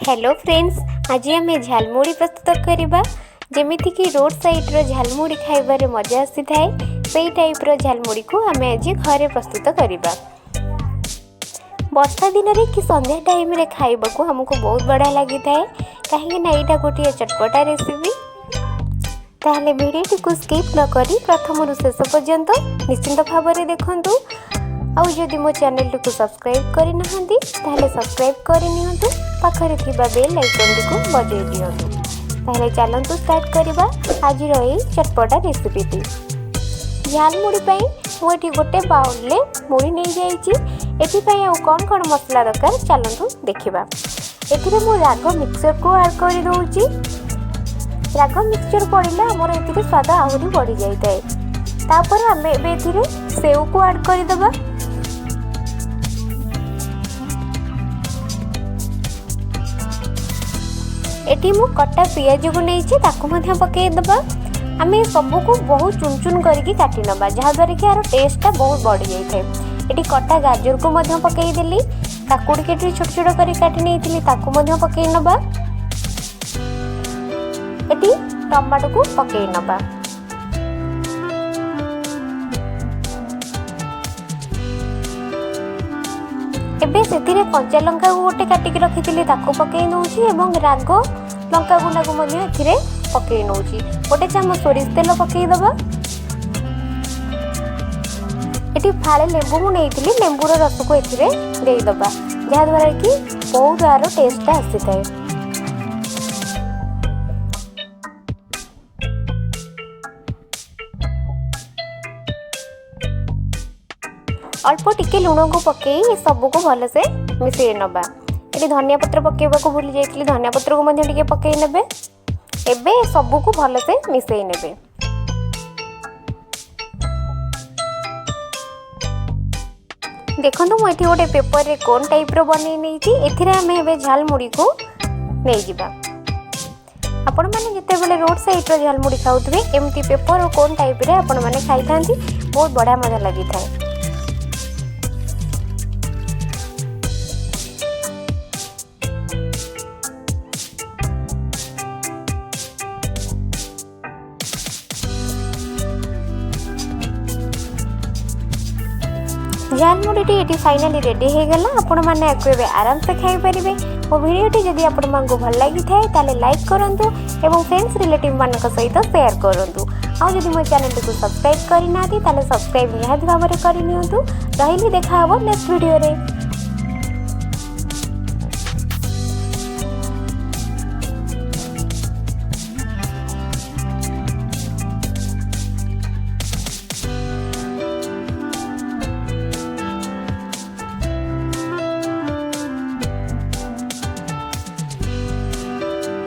Hello friends, आज आम झालमुड़ी प्रस्तुत करवा जमीती कि रोड साइड रो झालमुड़ी खाइबार मजा आसी थाए से टाइप रो झालमुड़ी को आम आज घरे प्रस्तुत करवा। वर्षा दिन में कि संध्या टाइम रे खाइबा को हमको बहुत बढ़िया लगी थाए कहीं यहाँ गोटे चटपटा रेसिपी। ताहले वीडियो को स्किप न करी प्रथम रु शेष पर्यंत निश्चिंत भाव में देखंतु। आउ जदि मो चैनल को सब्सक्राइब करि नहंती ताहले सब्सक्राइब करि नियंतु, पाखरे थिबा बेल आइकन को बजाय दियंतु। ताहले चलंतु स्टार्ट करबा आज रही चटपटा रेसिपी टी। झालमुड़ी पई मो एठी गोटे बाउल ले मुड़ी नै जाईची। एठी पई आ कोन मसला दरकार चलंतु देखिबा। एथिरे मो राग मिक्सचर को ऐड करि दउची। राग मिक्सचर पड़िला हमर एथिरे स्वाद आहुरी बढ़ी जाई थाए। तापर हमें एथिरे सेव को ऐड करि दबा। एटी मु कटा पियाज को नहीं पकई दबा। आम सबू को बहुत चुन चुन करके काटी नबा जहाँद्वारा कि यार टेस्टा बहुत बढ़ी जाए। ये कटा गाजर को पकई देली, काकुड़ी के छोट छोट कर काटी नहीं पकई नबा। ये टमाटो को पकई नबा। एबे सेतिरे कंचा लंका को गोटे काटिकी रखी पकई नौची एवं राग लंका गुंडा को एथिरे पकई नौची। गोटे चामच सोरिष तेल पकई दबा। एटी फाळे लेंबू मु नेइतिली, लेंबूर रस को एथिरे देई दबा जहा द्वारा कि बहुत आरो टेस्ट आसी थाए। अल्प टिके लुण को पकई सबू को भल से मिसई नबा। ये धनिया पत्र पकेबा को भूली जाइए, धनिया पत्र को टिके पकई नेबे। एबे सबू को भल से मिसई नेबे। देखंतु मु एठी गोटे पेपर रे कोन टाइप रो बनै नैची। एथिरे हम एबे झालमुड़ी को नै जिबा। आपण माने जते बेले रोड साइड रो झालमुड़ी खाउतबे एमती पेपर और कोन टाइप रे आपण माने खाइ थांती, बहुत बढ़िया मजा लागि थाए। झालमुड़ी ये फाइनाली रेडी हो गला। आपण मैंने आराम से खाई पारे। मो भिडियोटी जदि आपको भल लगी थाए ताले लाइक करंतु एवं फ्रेंड्स रिलेटिव मान सहित शेयर करंतु। आउ जदि मो चैनल को सब्सक्राइब करना ताले सब्सक्राइब निहाती भाव में करनियंतु। रहिली देखा हबो नेक्स्ट वीडियो रे।